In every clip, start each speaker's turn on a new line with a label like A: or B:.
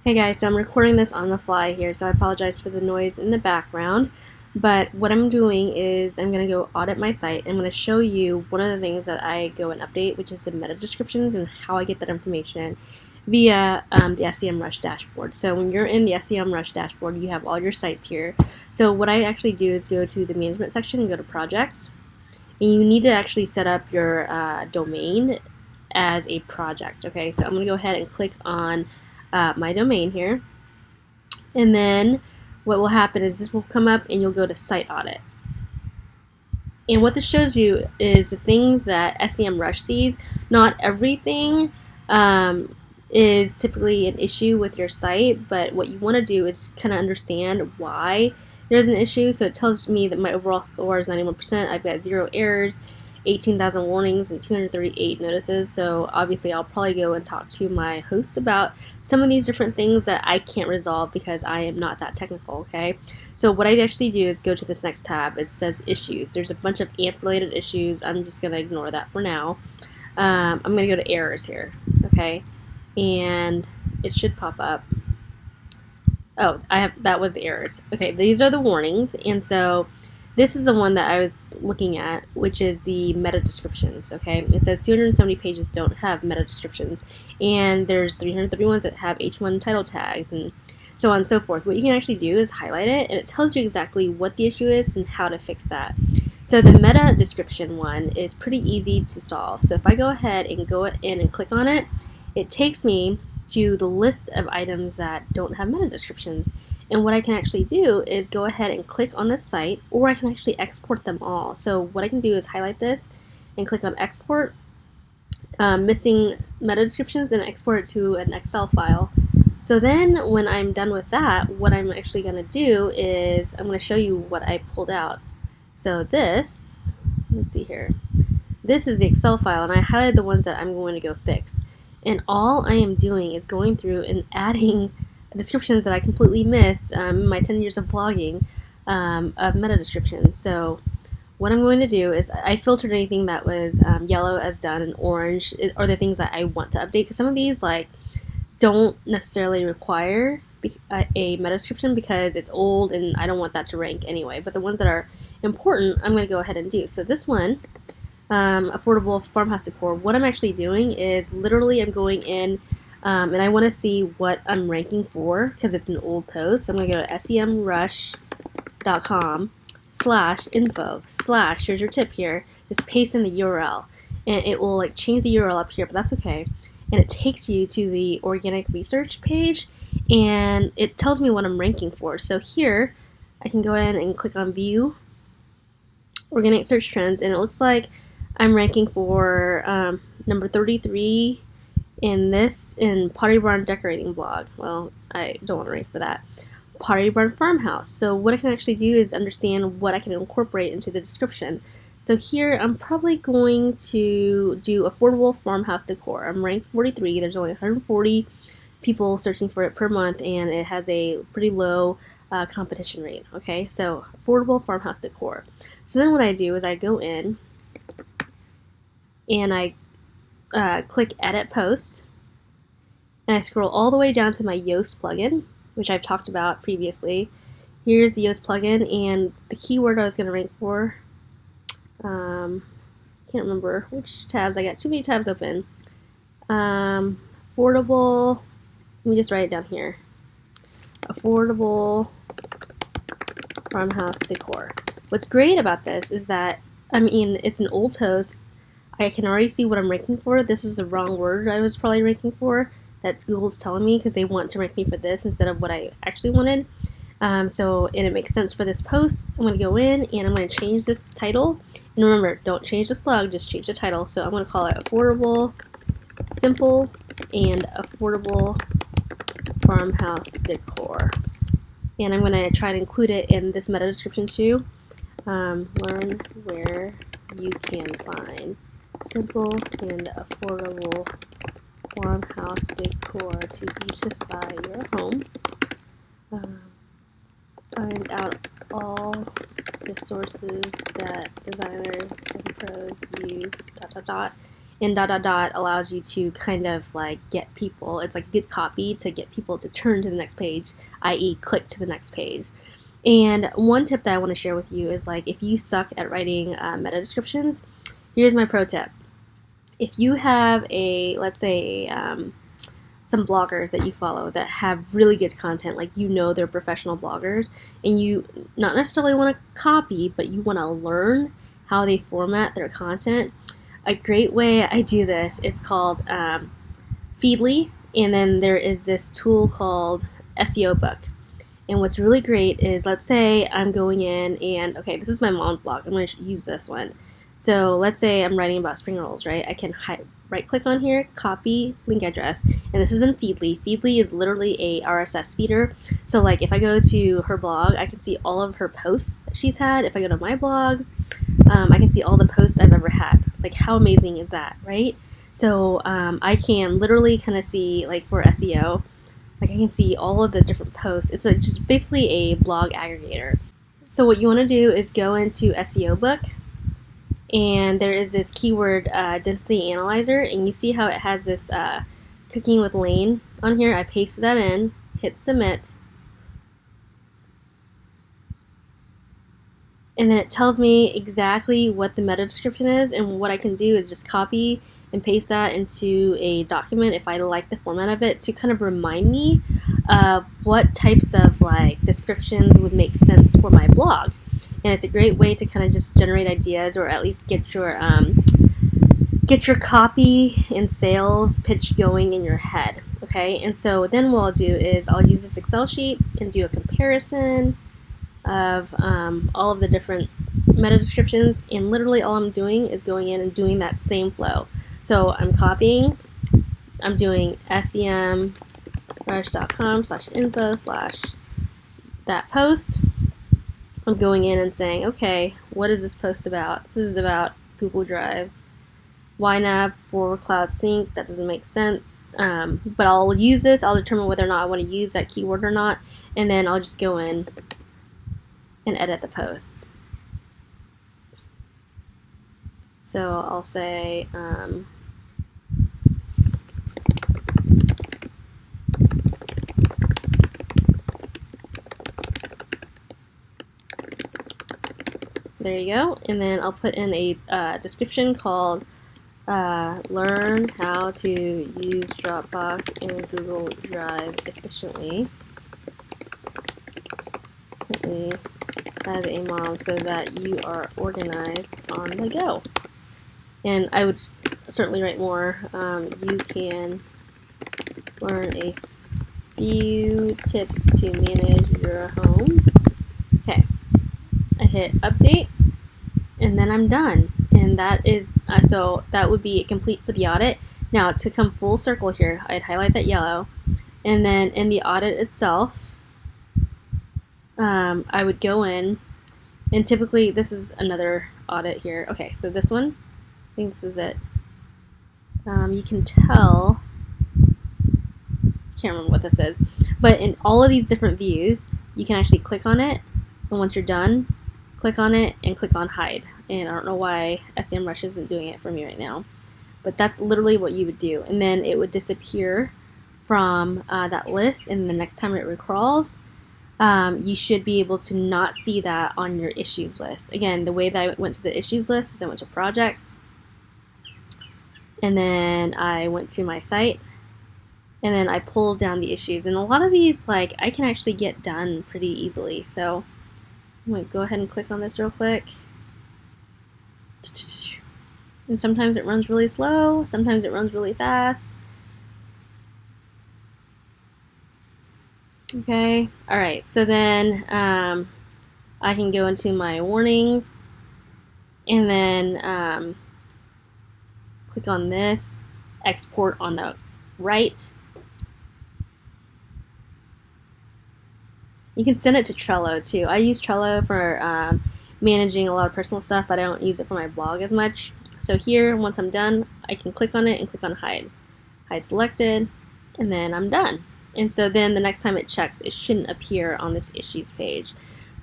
A: Hey guys, so I'm recording this on the fly here, so I apologize for the noise in the background. But what I'm doing is I'm going to go audit my site. I'm going to show you one of the things that I go and update, which is the meta descriptions and how I get that information via the SEMRush dashboard. So when you're in the SEMRush dashboard, you have all your sites here. So what I actually do is go to the management section and go to projects. And you need to actually set up your domain as a project. Okay, so I'm going to go ahead and click on my domain here, and then what will happen is this will come up and you'll go to site audit. And what this shows you is the things that SEMRush sees. Not everything is typically an issue with your site, but what you want to do is kind of understand why there's an issue. So it tells me that my overall score is 91%. I've got 0 errors, 18,000 warnings, and 238 notices. So obviously I'll probably go and talk to my host about some of these different things that I can't resolve because I am not that technical, okay? So what I actually do is go to this next tab. It says issues. There's a bunch of AMP-related issues. I'm just going to ignore that for now. I'm going to go to errors here, okay? And it should pop up. Oh, that was the errors. Okay, these are the warnings, and so this is the one that I was looking at, which is the meta descriptions, okay? It says 270 pages don't have meta descriptions, and there's 330 ones that have H1 title tags, and so on and so forth. What you can actually do is highlight it, and it tells you exactly what the issue is and how to fix that. So the meta description one is pretty easy to solve. So if I go ahead and go in and click on it, it takes me to the list of items that don't have meta descriptions. And what I can actually do is go ahead and click on this site, or I can actually export them all. So what I can do is highlight this and click on export, missing meta descriptions, and export it to an Excel file. So then when I'm done with that, what I'm actually going to do is I'm going to show you what I pulled out. So this, let's see here, this is the Excel file, and I highlighted the ones that I'm going to go fix. And all I am doing is going through and adding descriptions that I completely missed in my 10 years of blogging of meta descriptions. So what I'm going to do is I filtered anything that was yellow as done, and orange are the things that I want to update, because some of these don't necessarily require a meta description because it's old and I don't want that to rank anyway. But the ones that are important, I'm going to go ahead and do. So this one, affordable farmhouse decor, what I'm actually doing is literally I'm going in and I want to see what I'm ranking for because it's an old post. So I'm going to go to semrush.com/info/ here's your tip here, just paste in the URL, and it will change the URL up here, but that's okay. And it takes you to the organic research page, and it tells me what I'm ranking for. So here I can go in and click on view organic search trends, and it looks like I'm ranking for number 33 in Pottery Barn decorating blog. Well, I don't want to rank for that. Pottery Barn farmhouse. So what I can actually do is understand what I can incorporate into the description. So here I'm probably going to do affordable farmhouse decor. I'm ranked 43. There's only 140 people searching for it per month, and it has a pretty low competition rate. Okay, so affordable farmhouse decor. So then what I do is I go in and I click edit post, and I scroll all the way down to my Yoast plugin, which I've talked about previously. Here's the Yoast plugin, and the keyword I was going to rank for, can't remember which tabs, I got too many tabs open. Affordable, let me just write it down here. Affordable farmhouse decor. What's great about this is that, I mean, it's an old post. I can already see what I'm ranking for. This is the wrong word I was probably ranking for that Google's telling me because they want to rank me for this instead of what I actually wanted. And it makes sense for this post. I'm going to go in and I'm going to change this title. And remember, don't change the slug, just change the title. So I'm going to call it Affordable, Simple, and Affordable Farmhouse Decor. And I'm going to try to include it in this meta description too. Learn where you can find simple and affordable farmhouse decor to beautify your home. Find out all the sources that designers and pros use, And dot dot dot allows you to kind of like get people, it's like good copy to get people to turn to the next page, i.e. click to the next page. And one tip that I want to share with you is like if you suck at writing meta descriptions, here's my pro tip. If you have a, let's say, some bloggers that you follow that have really good content, like they're professional bloggers, and you not necessarily want to copy, but you want to learn how they format their content, a great way I do this, it's called Feedly, and then there is this tool called SEOBook. And what's really great is, let's say I'm going in and, okay, this is my mom's blog. I'm going to use this one. So let's say I'm writing about spring rolls, right? I can right click on here, copy link address, and this is in Feedly. Feedly is literally a RSS feeder. So like if I go to her blog, I can see all of her posts that she's had. If I go to my blog, I can see all the posts I've ever had. Like how amazing is that, right? So I can literally kind of see, like for SEO, like I can see all of the different posts. It's just basically a blog aggregator. So what you want to do is go into SEOBook, and there is this keyword density analyzer, and you see how it has this cooking with Lane on here. I pasted that in, hit submit, and then it tells me exactly what the meta description is, and what I can do is just copy and paste that into a document if I like the format of it, to kind of remind me of what types of like descriptions would make sense for my blog. And it's a great way to kind of just generate ideas, or at least get your copy and sales pitch going in your head. Okay, and so then what I'll do is I'll use this Excel sheet and do a comparison of all of the different meta descriptions, and literally all I'm doing is going in and doing that same flow. So I'm copying, I'm doing SEMRush.com/info/that post. I'm going in and saying, okay, what is this post about? This is about Google Drive. YNAB for Cloud Sync, that doesn't make sense. But I'll use this, I'll determine whether or not I want to use that keyword or not, and then I'll just go in and edit the post. So I'll say, there you go, and then I'll put in a description called learn how to use Dropbox and Google Drive efficiently as a mom so that you are organized on the go. And I would certainly write more. You can learn a few tips to manage your home. Okay, I hit update, and then I'm done. And that is, so that would be complete for the audit. Now to come full circle here, I'd highlight that yellow, and then in the audit itself, I would go in, and typically this is another audit here. Okay, so this one, I think this is it. You can tell, can't remember what this is, but in all of these different views, you can actually click on it, and once you're done, click on it and click on hide. And I don't know why SEMRush isn't doing it for me right now, but that's literally what you would do. And then it would disappear from that list, and the next time it recrawls, you should be able to not see that on your issues list. Again, the way that I went to the issues list is I went to projects, and then I went to my site, and then I pulled down the issues. And a lot of these, like, I can actually get done pretty easily. So I'm going to go ahead and click on this real quick. And sometimes it runs really slow, sometimes it runs really fast. Okay, alright, so then I can go into my warnings, and then click on this, export on the right. You can send it to Trello too. I use Trello for managing a lot of personal stuff, but I don't use it for my blog as much. So here, once I'm done, I can click on it and click on hide. Hide selected, and then I'm done. And so then the next time it checks, it shouldn't appear on this issues page.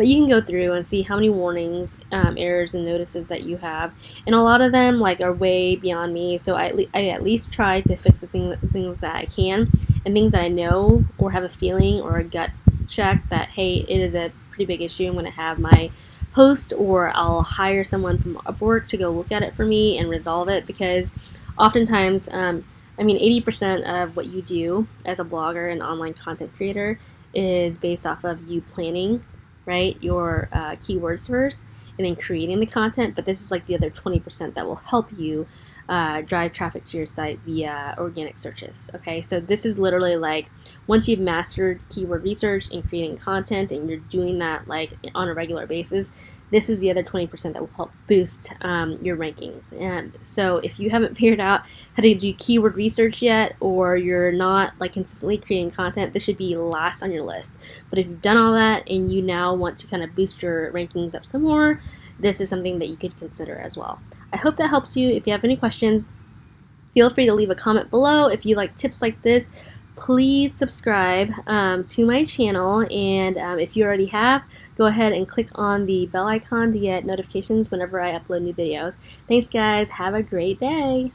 A: But you can go through and see how many warnings, errors, and notices that you have, and a lot of them like are way beyond me. So I at least try to fix the things that I can, and things that I know or have a feeling or a gut check that, hey, it is a pretty big issue. I'm going to have my host or I'll hire someone from Upwork to go look at it for me and resolve it, because oftentimes, 80% of what you do as a blogger and online content creator is based off of you planning, right, your keywords first and then creating the content. But this is like the other 20% that will help you drive traffic to your site via organic searches. Okay, so this is literally like once you've mastered keyword research and creating content and you're doing that like on a regular basis, this is the other 20% that will help boost your rankings. And so if you haven't figured out how to do keyword research yet, or you're not like consistently creating content, this should be last on your list. But if you've done all that and you now want to kind of boost your rankings up some more, this is something that you could consider as well. I hope that helps you. If you have any questions, feel free to leave a comment below. If you like tips like this, please subscribe to my channel, and if you already have, go ahead and click on the bell icon to get notifications whenever I upload new videos. Thanks guys, have a great day.